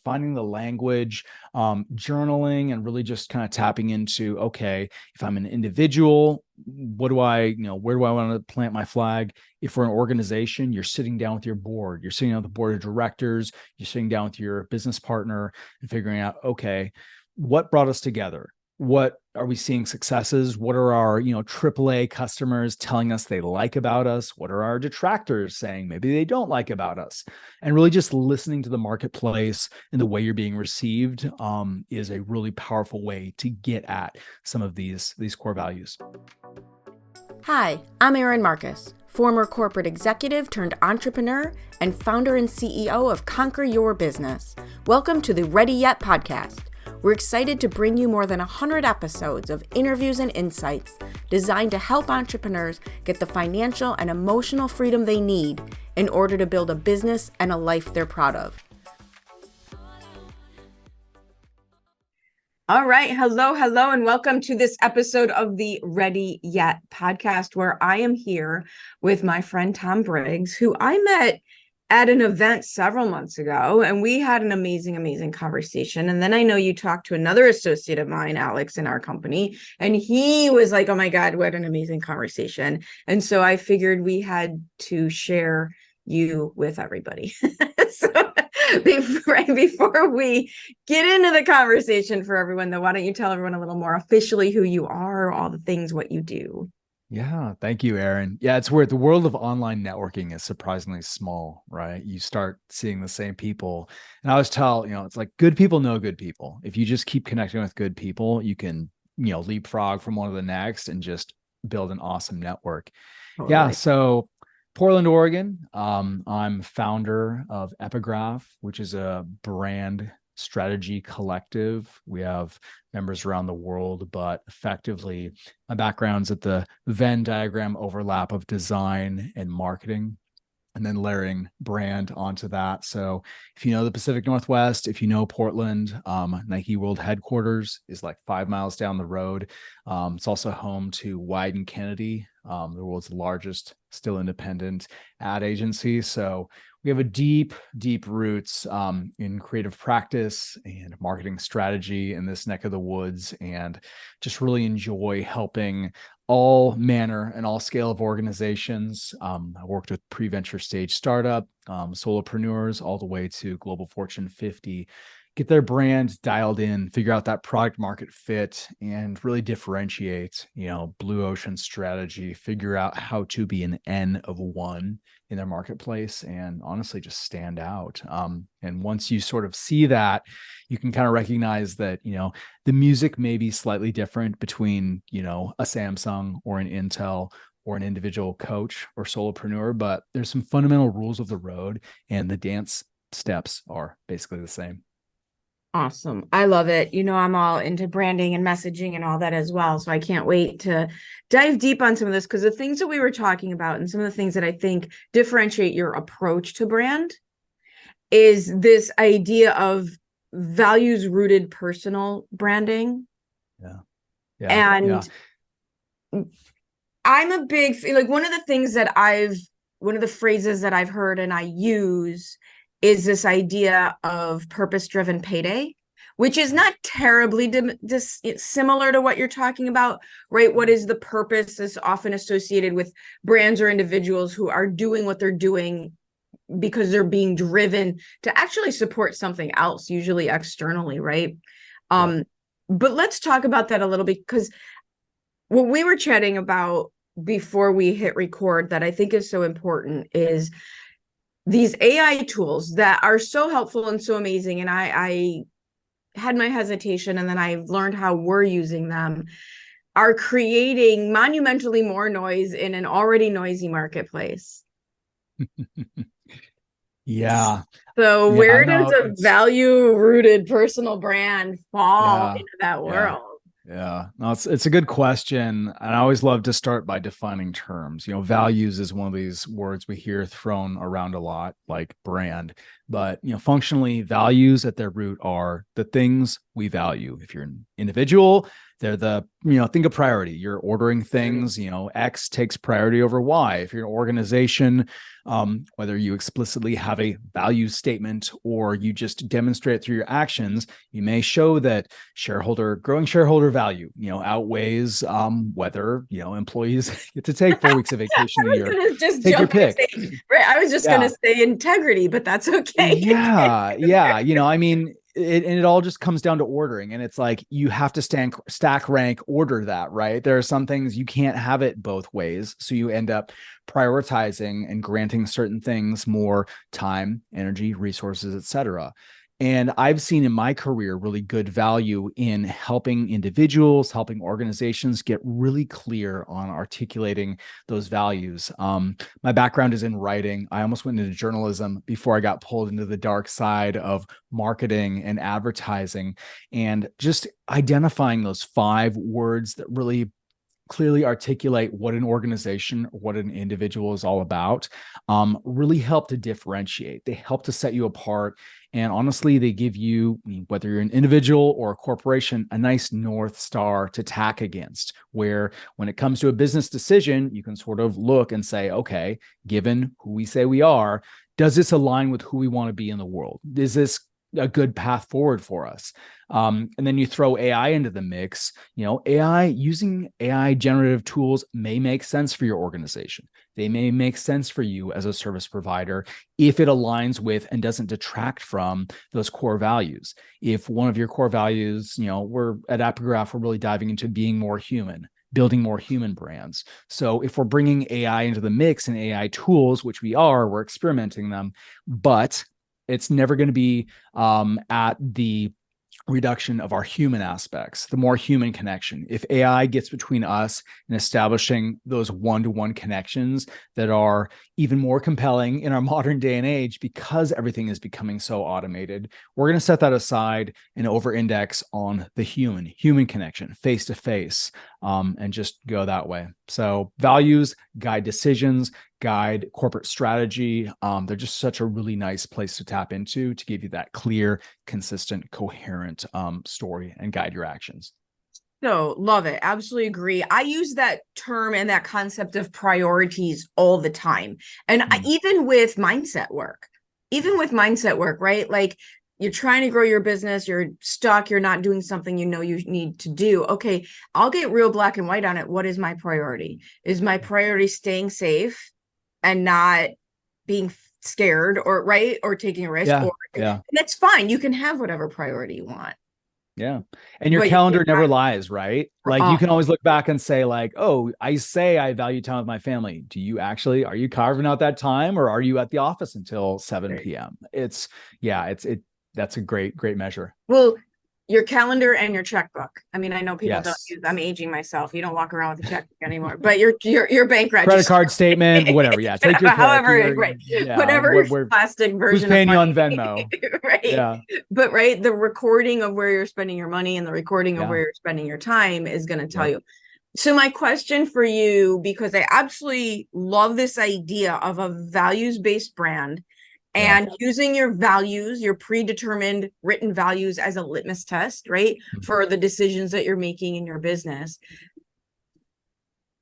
finding the language, journaling, and really just kind of tapping into, okay, if I'm an individual, where do I want to plant my flag? If we're an organization, you're sitting down with your board, you're sitting down with the board of directors, you're sitting down with your business partner and figuring out, okay, what brought us together? What are we seeing successes? What are our, AAA customers telling us they like about us? What are our detractors saying maybe they don't like about us? And really just listening to the marketplace and the way you're being received is a really powerful way to get at some of these core values. Hi, I'm Erin Marcus, former corporate executive turned entrepreneur and founder and CEO of Conquer Your Business. Welcome to the Ready Yet podcast. We're excited to bring you more than 100 episodes of interviews and insights designed to help entrepreneurs get the financial and emotional freedom they need in order to build a business and a life they're proud of. All right. Hello, and welcome to this episode of the Ready Yet podcast, where I am here with my friend Tom Briggs, who I met at an event several months ago, and we had an amazing conversation. And then I know you talked to another associate of mine, Alex, in our company, and he was like, oh my God, what an amazing conversation. And so I figured we had to share you with everybody. So before we get into the conversation for everyone, though, why don't you tell everyone a little more officially who you are, all the things, what you do? Yeah, thank you, Erin. Yeah, it's weird. The world of online networking is surprisingly small, right? You start seeing the same people. And I always tell, it's like good people know good people. If you just keep connecting with good people, you can, leapfrog from one to the next and just build an awesome network. Totally. Yeah, so Portland, Oregon. I'm founder of Epigraph, which is a brand strategy collective. We have members around the world, but effectively my background's at the Venn diagram overlap of design and marketing, and then layering brand onto that. So if you know the Pacific Northwest, if you know Portland, Nike World Headquarters is like 5 miles down the road. It's also home to Wieden Kennedy, the world's largest still independent ad agency. So we have a deep roots in creative practice and marketing strategy in this neck of the woods, and just really enjoy helping all manner and all scale of organizations. I worked with pre-venture stage startup, solopreneurs, all the way to global Fortune 50, get their brand dialed in, figure out that product market fit, and really differentiate, blue ocean strategy, figure out how to be an N of one in their marketplace, and honestly just stand out. And once you sort of see that, you can kind of recognize that, the music may be slightly different between, a Samsung or an Intel or an individual coach or solopreneur, but there's some fundamental rules of the road, and the dance steps are basically the same. Awesome. I love it. I'm all into branding and messaging and all that as well. So I can't wait to dive deep on some of this, because the things that we were talking about and some of the things that I think differentiate your approach to brand is this idea of values rooted personal branding. Yeah. And I'm a big, like, one of the phrases that I've heard and I use is this idea of purpose-driven payday, which is not terribly similar to what you're talking about, right? What is the purpose is often associated with brands or individuals who are doing what they're doing because they're being driven to actually support something else, usually externally, right? But let's talk about that a little bit, because what we were chatting about before we hit record that I think is so important is these AI tools that are so helpful and so amazing. And I had my hesitation, and then I've learned how we're using them, are creating monumentally more noise in an already noisy marketplace. Yeah. So where does a value-rooted personal brand fall into that world? Yeah, no, it's a good question. And I always love to start by defining terms. Values is one of these words we hear thrown around a lot, like brand. But, functionally, values at their root are the things we value. If you're an individual, They're think of priority. You're ordering things, X takes priority over Y. If you're an organization, whether you explicitly have a value statement or you just demonstrate through your actions, you may show that growing shareholder value, outweighs whether, employees get to take 4 weeks of vacation a year. Take your pick. Right. I was just going to say integrity, but that's okay. Yeah. I mean, it all just comes down to ordering, and it's like you have to stack rank order that, right? There are some things you can't have it both ways, so you end up prioritizing and granting certain things more time, energy, resources, etc. And I've seen in my career really good value in helping individuals, helping organizations get really clear on articulating those values. My background is in writing. I almost went into journalism before I got pulled into the dark side of marketing and advertising, and just identifying those 5 words that really clearly articulate what an organization or what an individual is all about, really help to differentiate. They help to set you apart. And honestly, they give you, whether you're an individual or a corporation, a nice North Star to tack against, where when it comes to a business decision, you can sort of look and say, okay, given who we say we are, does this align with who we want to be in the world? Is this a good path forward for us? And then you throw AI into the mix. Using AI generative tools may make sense for your organization. They may make sense for you as a service provider if it aligns with and doesn't detract from those core values. If one of your core values, we're at Epigraph, we're really diving into being more human, building more human brands. So if we're bringing AI into the mix and AI tools, which we're experimenting them, but it's never going to be at the reduction of our human aspects, the more human connection. If AI gets between us and establishing those one-to-one connections that are even more compelling in our modern day and age, because everything is becoming so automated, we're going to set that aside and over-index on the human connection, face-to-face, and just go that way. So values guide decisions, guide corporate strategy. They're just such a really nice place to tap into to give you that clear, consistent, coherent story and guide your actions. So love it. Absolutely agree. I use that term and that concept of priorities all the time. And even with mindset work, right? Like, you're trying to grow your business, you're stuck, you're not doing something you need to do. Okay, I'll get real black and white on it. What is my priority? Is my priority staying safe and not being scared or taking a risk? Yeah. And that's fine. You can have whatever priority you want. Yeah. And your calendar never lies, right? Like, you can always look back and say, like, oh, I say I value time with my family. Are you carving out that time, or are you at the office until 7 p.m.? That's a great measure. Well, your calendar and your checkbook. I mean, I know people don't use, I'm aging myself. You don't walk around with a checkbook anymore, but your bank register, credit card statement, whatever. Yeah. Take your however, right. Whatever plastic version. Who's paying you on Venmo? Right. Yeah. But the recording of where you're spending your money and the recording of where you're spending your time is going to tell you. So my question for you, because I absolutely love this idea of a values-based brand, and using your values, your predetermined written values, as a litmus test, right, for the decisions that you're making in your business.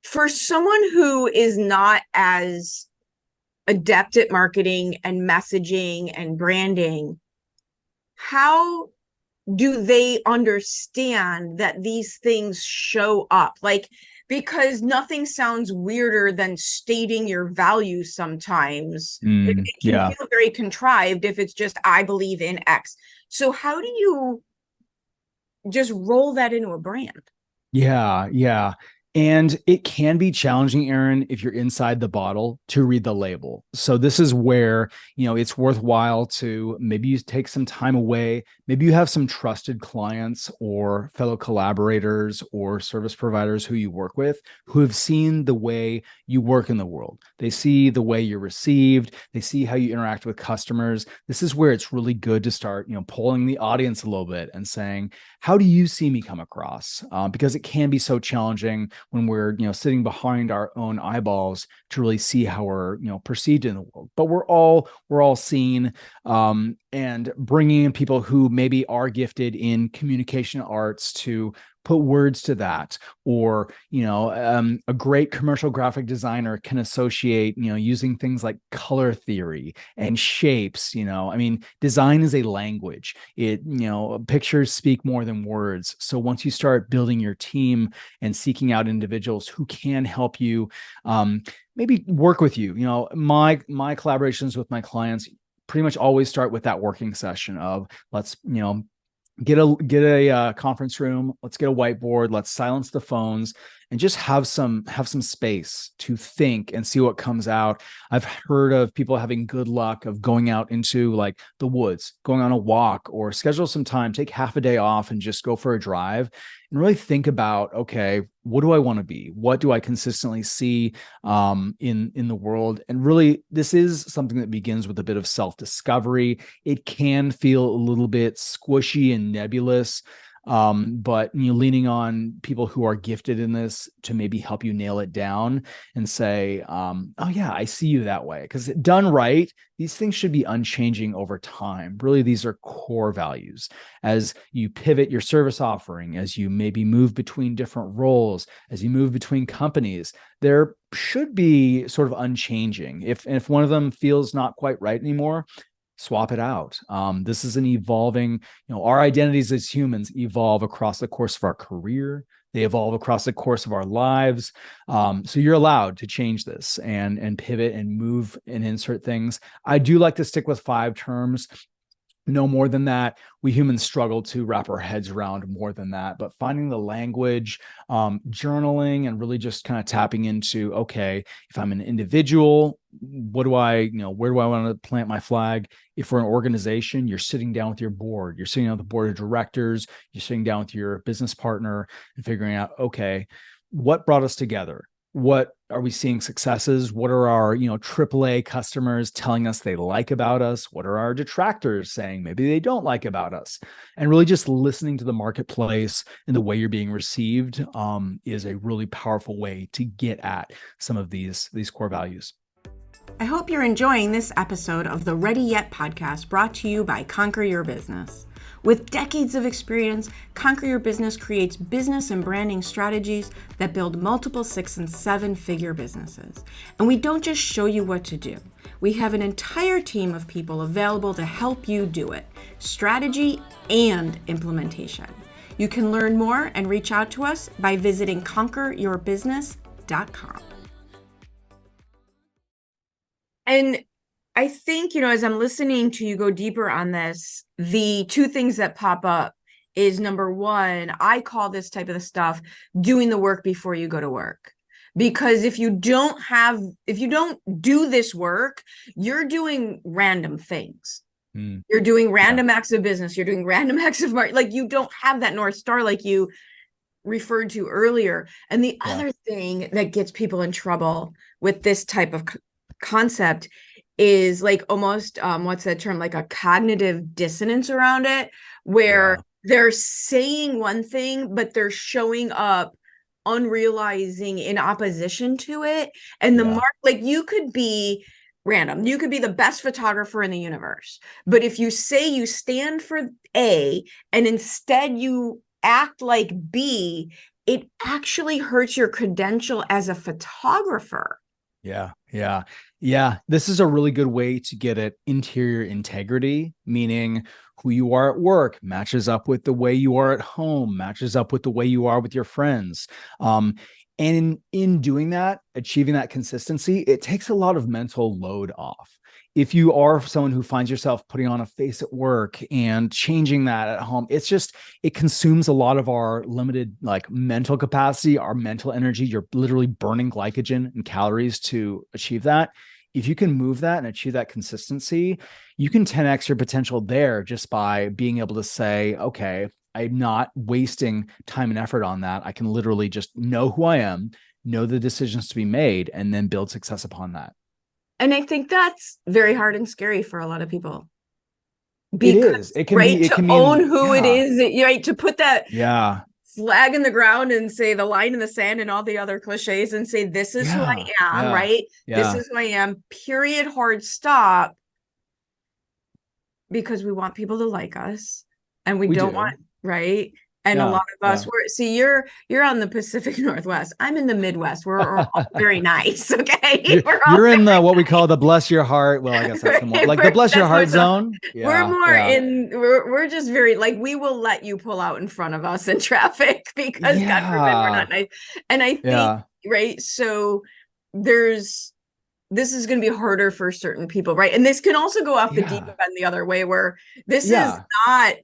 For someone who is not as adept at marketing and messaging and branding, how do they understand that these things show up? Like, because nothing sounds weirder than stating your values sometimes. It can feel very contrived if it's just, I believe in X. So how do you just roll that into a brand? Yeah. And it can be challenging, Erin, if you're inside the bottle to read the label. So this is where, it's worthwhile to maybe you take some time away. Maybe you have some trusted clients or fellow collaborators or service providers who you work with who have seen the way you work in the world. They see the way you're received. They see how you interact with customers. This is where it's really good to start, polling the audience a little bit and saying, how do you see me come across? Because it can be so challenging when we're, sitting behind our own eyeballs to really see how we're, perceived in the world. But we're all seen, and bringing in people who maybe are gifted in communication arts to put words to that. Or, a great commercial graphic designer can associate, using things like color theory and shapes. I mean, design is a language. Pictures speak more than words. So once you start building your team and seeking out individuals who can help you, maybe work with you, my collaborations with my clients pretty much always start with that working session of, let's, get a conference room, let's get a whiteboard, let's silence the phones, and just have some space to think and see what comes out. I've heard of people having good luck of going out into like the woods, going on a walk, or schedule some time, take half a day off and just go for a drive and really think about, okay, what do I want to be? What do I consistently see in the world? And really, this is something that begins with a bit of self-discovery. It can feel a little bit squishy and nebulous, but leaning on people who are gifted in this to maybe help you nail it down and say, oh yeah, I see you that way. Because done right, these things should be unchanging over time. Really, these are core values. As you pivot your service offering, as you maybe move between different roles, as you move between companies, there should be sort of unchanging. If one of them feels not quite right anymore, swap it out. This is an evolving, our identities as humans evolve across the course of our career. They evolve across the course of our lives. So you're allowed to change this and pivot and move and insert things. I do like to stick with 5 terms. No more than that. We humans struggle to wrap our heads around more than that, but finding the language, journaling, and really just kind of tapping into, okay, if I'm an individual, where do I want to plant my flag? If we're an organization, you're sitting down with your board, you're sitting down with the board of directors, you're sitting down with your business partner and figuring out, okay, what brought us together? What are we seeing successes? What are our, AAA customers telling us they like about us? What are our detractors saying maybe they don't like about us? And really just listening to the marketplace and the way you're being received is a really powerful way to get at some of these core values. I hope you're enjoying this episode of the Ready Yet podcast, brought to you by Conquer Your Business. With decades of experience, Conquer Your Business creates business and branding strategies that build multiple 6- and 7-figure businesses. And we don't just show you what to do. We have an entire team of people available to help you do it, strategy and implementation. You can learn more and reach out to us by visiting conqueryourbusiness.com. And I think, as I'm listening to you go deeper on this, the 2 things that pop up is, number 1, I call this type of stuff doing the work before you go to work. Because if you don't do this work, you're doing random things. You're doing random acts of business. You're doing random acts of marketing. Like, you don't have that North Star like you referred to earlier. And the other thing that gets people in trouble with this type of concept is like almost what's that term, like a cognitive dissonance around it, where they're saying one thing but they're showing up unrealizing in opposition to it. And the mark, like, you could be random, you could be the best photographer in the universe, but if you say you stand for A and instead you act like B, it actually hurts your credential as a photographer. Yeah. This is a really good way to get at interior integrity, meaning who you are at work matches up with the way you are at home, matches up with the way you are with your friends. And in doing that, achieving that consistency, it takes a lot of mental load off. If you are someone who finds yourself putting on a face at work and changing that at home, it consumes a lot of our limited mental capacity, our mental energy. You're literally burning glycogen and calories to achieve that. If you can move that and achieve that consistency, you can 10x your potential there just by being able to say, okay, I'm not wasting time and effort on that. I can literally just know who I am, know the decisions to be made, and then build success upon that. And I think that's very hard and scary for a lot of people. Because it can be to own who it is, right? To put that flag in the ground and say the line in the sand and all the other cliches and say, this is who I am, right? This is who I am, period, hard stop. Because we want people to like us and we don't want, right? And a Yeah. lot of us Yeah. were, see, you're on the Pacific Northwest. I'm in the Midwest. We're all very nice. Okay. You're We're all you're in very the what we call the bless your heart. Well, I guess that's the more like the bless your that's more heart so. zone. We're Yeah. more Yeah. in, we're just very like, we will let you pull out in front of us in traffic because God forbid we're not Yeah. nice. And I think, Yeah. right. So there's, this is going to be harder for certain people, right? And this can also go off the deep Yeah. end the other way, where this is Yeah. not,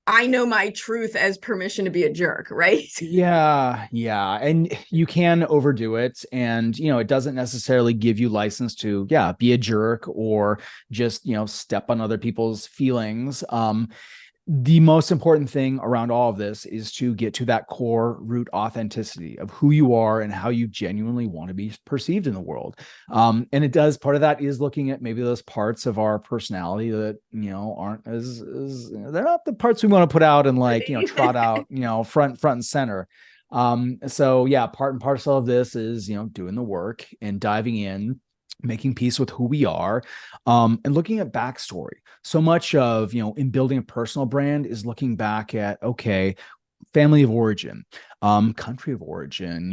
I know my truth as permission to be a jerk, right? Yeah, yeah. And you can overdo it. And, it doesn't necessarily give you license to, yeah, be a jerk or just, step on other people's feelings. The most important thing around all of this is to get to that core root authenticity of who you are and how you genuinely want to be perceived in the world. And it does, part of that is looking at maybe those parts of our personality that, aren't as they're not the parts we want to put out and like, trot out, front and center. So yeah, part and parcel of this is, doing the work and diving in, making peace with who we are, and looking at backstory. So much of, in building a personal brand is looking back at, okay, family of origin, country of origin,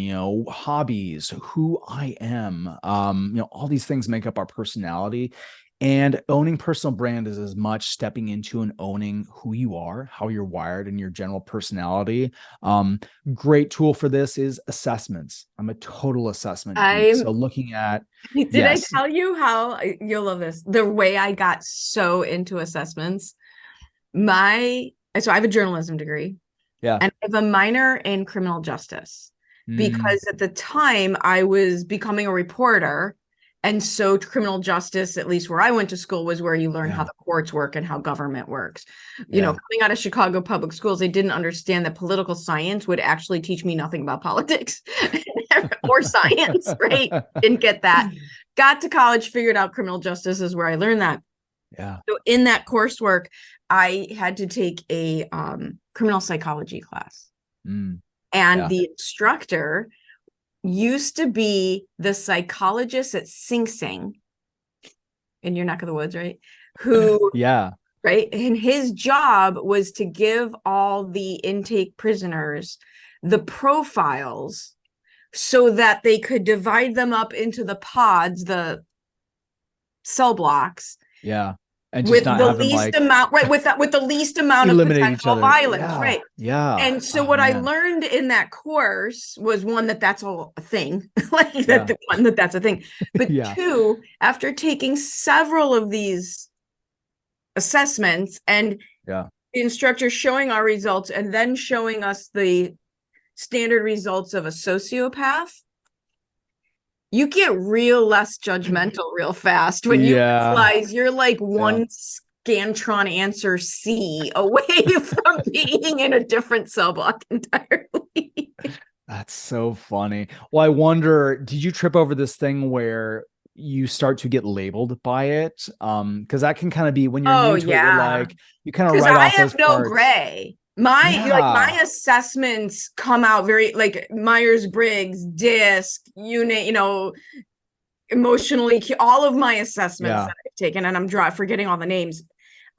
hobbies, who I am, all these things make up our personality. And owning personal brand is as much stepping into and owning who you are, how you're wired, and your general personality. Great tool for this is assessments. I'm a total assessment geek. So I'm, looking at, did I yes, tell you how, you'll love this, the way I got so into assessments? So I have a journalism degree yeah, and I have a minor in criminal justice, mm, because at the time I was becoming a reporter. And so criminal justice, at least where I went to school, was where you learn how yeah, the courts work and how government works. yeah, Coming out of Chicago public schools, they didn't understand that political science would actually teach me nothing about politics or science, right? Didn't get that. Got to college, figured out criminal justice is where I learned that. yeah, So in that coursework, I had to take a criminal psychology class. mm, And yeah, the instructor used to be the psychologist at Sing Sing in your neck of the woods, right? Who, yeah, right? And his job was to give all the intake prisoners the profiles so that they could divide them up into the pods, the cell blocks, yeah. And just with not the have them least like amount, right? With the least amount of eliminate each potential other. violence, Yeah, right? yeah. And so Oh what I man. learned in that course was, one, that's all a thing, like that, Yeah, that's a thing. But yeah, two, after taking several of these assessments and yeah, the instructor showing our results and then showing us the standard results of a sociopath, you get real less judgmental real fast when you yeah, realize you're like yeah. one Scantron answer C away from being in a different cell block entirely. That's so funny. Well, I wonder, did you trip over this thing where you start to get labeled by it? Because that can kind of be when you're Oh new to it, you're yeah, like, you kind of because write I off have those no parts. gray. My Yeah, assessments come out very like Myers-Briggs, DISC, unit, emotionally, all of my assessments yeah, that I've taken, and I'm forgetting all the names.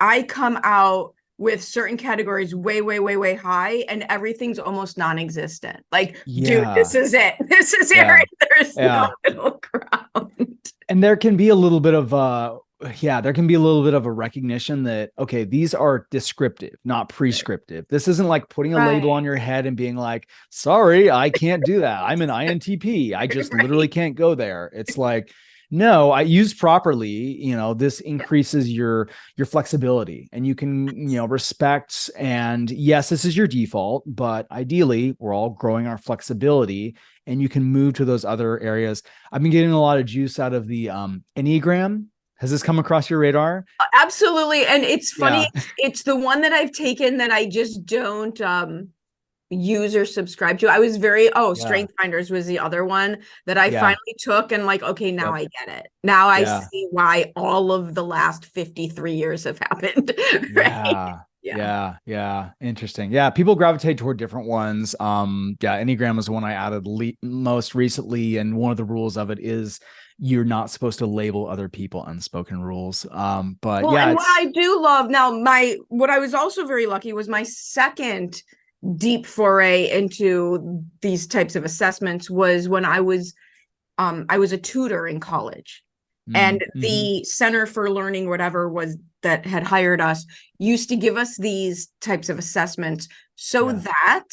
I come out with certain categories way high, and everything's almost non-existent. Like, dude, yeah, this is it. This is yeah, it. There's no yeah. middle ground. And there can be a little bit of there can be a little bit of a recognition that, okay, these are descriptive, not prescriptive. This isn't like putting a label Right. on your head and being like, sorry, I can't do that. I'm an INTP. I just literally Right. can't go there. It's like, no, I use properly, this increases your flexibility and you can, respect, and yes, this is your default, but ideally we're all growing our flexibility and you can move to those other areas. I've been getting a lot of juice out of the Enneagram. Has this come across your radar? Absolutely. And it's funny, Yeah. it's the one that I've taken that I just don't use or subscribe to. I was Yeah. Strength Finders was the other one that I Yeah. finally took, and like, okay, now Yep. I get it. Now I Yeah. see why all of the last 53 years have happened. Right. Yeah. Yeah. Yeah. Yeah. Interesting. Yeah. People gravitate toward different ones. Yeah. Enneagram is the one I added most recently. And one of the rules of it is you're not supposed to label other people, unspoken rules. But Well, yeah, and what it's, I do love now, what I was also very lucky was my second deep foray into these types of assessments was when I was a tutor in college. And the Center for Learning, whatever was that had hired us, used to give us these types of assessments so that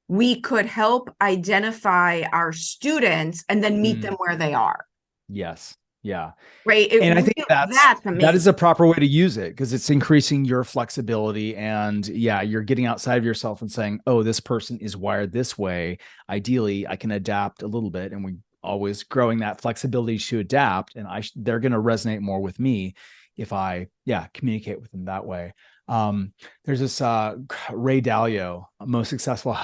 we could help identify our students and then meet them where they are. Yes. Yeah. Right. And I think That's that is amazing. a proper way to use it, because it's increasing your flexibility, and you're getting outside of yourself and saying, oh, this person is wired this way. Ideally, I can adapt a little bit, and we always growing that flexibility to adapt. And they're going to resonate more with me if I, communicate with them that way. There's this Ray Dalio, most successful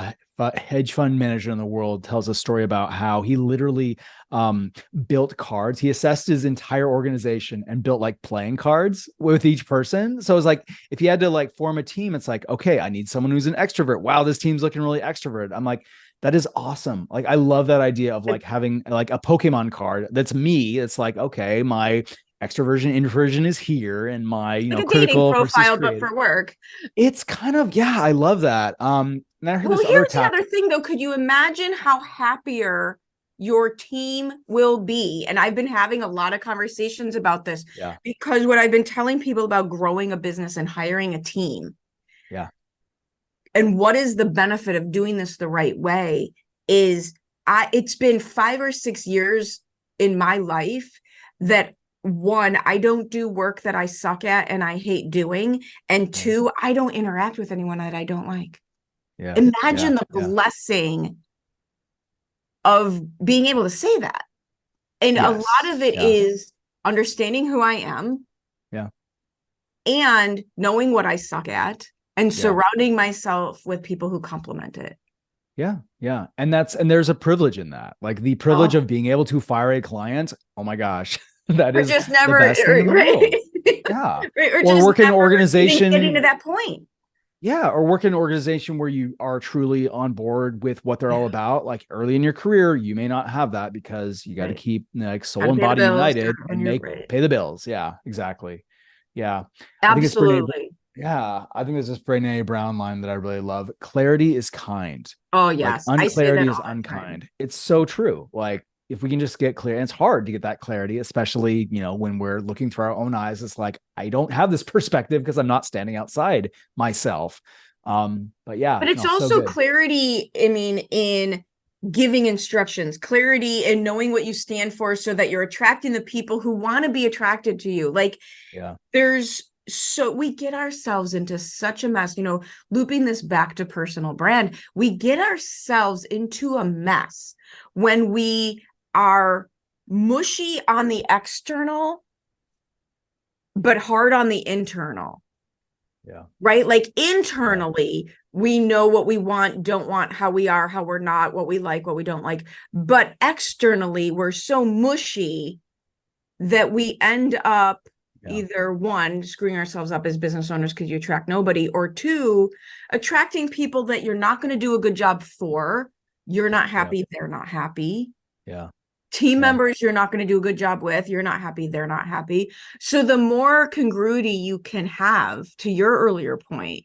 hedge fund manager in the world, tells a story about how he literally built cards. He assessed his entire organization and built like playing cards with each person. So it's like, if he had to like form a team, it's like, okay, I need someone who's an extrovert. Wow, this team's looking really extrovert. I'm like, that is awesome. Like, I love that idea of like having like a Pokemon card that's me. It's like, okay, my extroversion, introversion is here, and my, Like a dating critical versus profile, but creative. for work. It's kind of, I love that. And I heard Well, this other here's the other tactic. thing, though. Could you imagine how happier your team will be? And I've been having a lot of conversations about this because what I've been telling people about growing a business and hiring a team. Yeah. And what is the benefit of doing this the right way is it's been 5 or 6 years in my life that, one, I don't do work that I suck at and I hate doing. And two, I don't interact with anyone that I don't like. Yeah. Imagine the blessing of being able to say that. And a lot of it is understanding who I am. Yeah. And knowing what I suck at and surrounding myself with people who complement it. Yeah. Yeah. And there's a privilege in that. Like the privilege of being able to fire a client. Oh my gosh. That is just the never, best thing in the world. Yeah. Or work in an organization. Getting to that point. Yeah. Or work in an organization where you are truly on board with what they're all about. Like early in your career, you may not have that because you got to keep like soul and body united and pay the bills. Yeah, exactly. Yeah. Absolutely. I think there's this Brené Brown line that I really love. Clarity is kind. Oh, yes. Like unclarity is unkind. It's so true. Like if we can just get clear, and it's hard to get that clarity, especially, when we're looking through our own eyes, it's like, I don't have this perspective because I'm not standing outside myself. But it's also clarity, I mean, in giving instructions, clarity in knowing what you stand for so that you're attracting the people who want to be attracted to you. Like, we get ourselves into such a mess, looping this back to personal brand. We get ourselves into a mess when we are mushy on the external, but hard on the internal. Yeah. Right? Like internally, we know what we want, don't want, how we are, how we're not, what we like, what we don't like. But externally, we're so mushy that we end up either one, screwing ourselves up as business owners because you attract nobody, or two, attracting people that you're not going to do a good job for. You're not happy, they're not happy. Yeah. Team members you're not going to do a good job with, you're not happy, they're not happy. So the more congruity you can have, to your earlier point,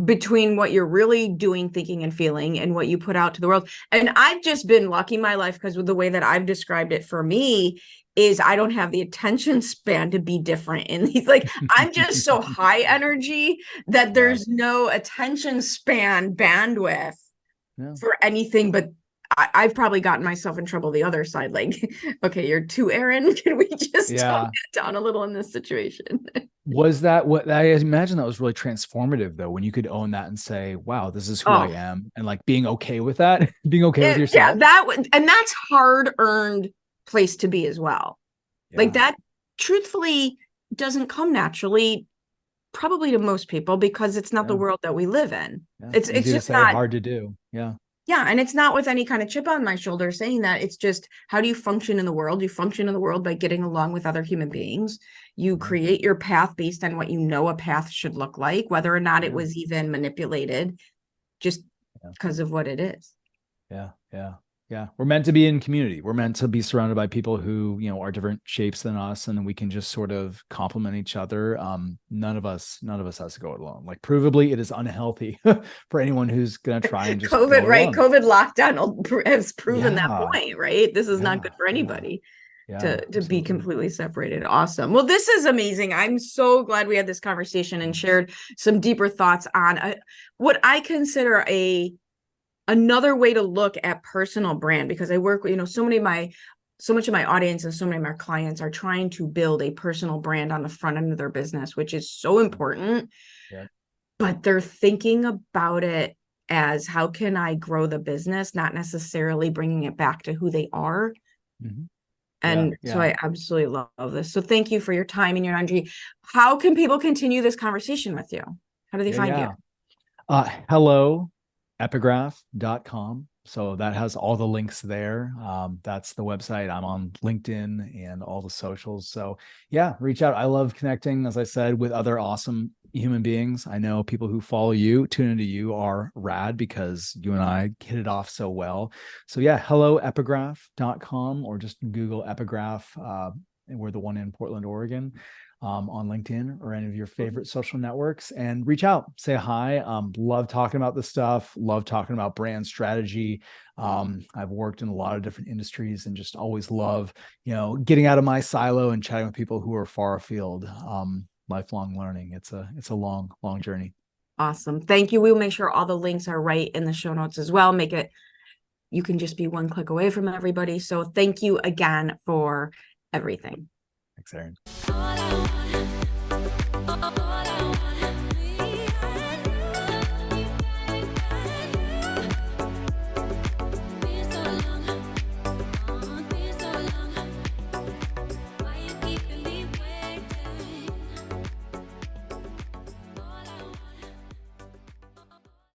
between what you're really doing, thinking, and feeling and what you put out to the world. And I've just been lucky in my life because with the way that I've described it for me is I don't have the attention span to be different in these, like, I'm just so high energy that there's no attention span bandwidth for anything. But I've probably gotten myself in trouble the other side. Like, okay, you're too Erin. Can we just tone it down a little in this situation? Was that what I imagine that was really transformative though, when you could own that and say, wow, this is who I am, and like being okay with that, being okay with yourself. Yeah, and that's hard earned place to be as well. Like that truthfully doesn't come naturally, probably to most people, because it's not the world that we live in. It's just not hard to do. Yeah, and it's not with any kind of chip on my shoulder saying that. It's just, how do you function in the world? You function in the world by getting along with other human beings. You create your path based on what you know a path should look like, whether or not it was even manipulated, just because of what it is. Yeah. Yeah. We're meant to be in community. We're meant to be surrounded by people who, are different shapes than us. And then we can just sort of complement each other. None of us has to go it alone. Like provably it is unhealthy for anyone who's going to try and just go COVID, it right? alone. COVID lockdown has proven that Yeah. point, right? This is not Yeah. good for anybody Yeah. to be Absolutely. completely separated. Awesome. Well, this is amazing. I'm so glad we had this conversation and shared some deeper thoughts on what I consider another way to look at personal brand, because I work with, so much of my audience and so many of my clients are trying to build a personal brand on the front end of their business, which is so important. Yeah. But they're thinking about it as, how can I grow the business, not necessarily bringing it back to who they are. Mm-hmm. Yeah. And so Yeah. I absolutely love this. So thank you for your time and your energy. How can people continue this conversation with you? How do they Yeah. find you? Yeah. Hello, epigraph.com. So that has all the links there. That's the website. I'm on LinkedIn and all the socials. So yeah, reach out. I love connecting, as I said, with other awesome human beings. I know people who follow you, tune into you, are rad because you and I hit it off so well. So yeah, hello, epigraph.com, or just Google Epigraph. And we're the one in Portland, Oregon. On LinkedIn or any of your favorite social networks, and reach out, say hi. Love talking about this stuff. Love talking about brand strategy. I've worked in a lot of different industries and just always love, getting out of my silo and chatting with people who are far afield. Lifelong learning. It's a long, long journey. Awesome. Thank you. We'll make sure all the links are right in the show notes as well. You can just be one click away from everybody. So thank you again for everything. Thanks, Erin.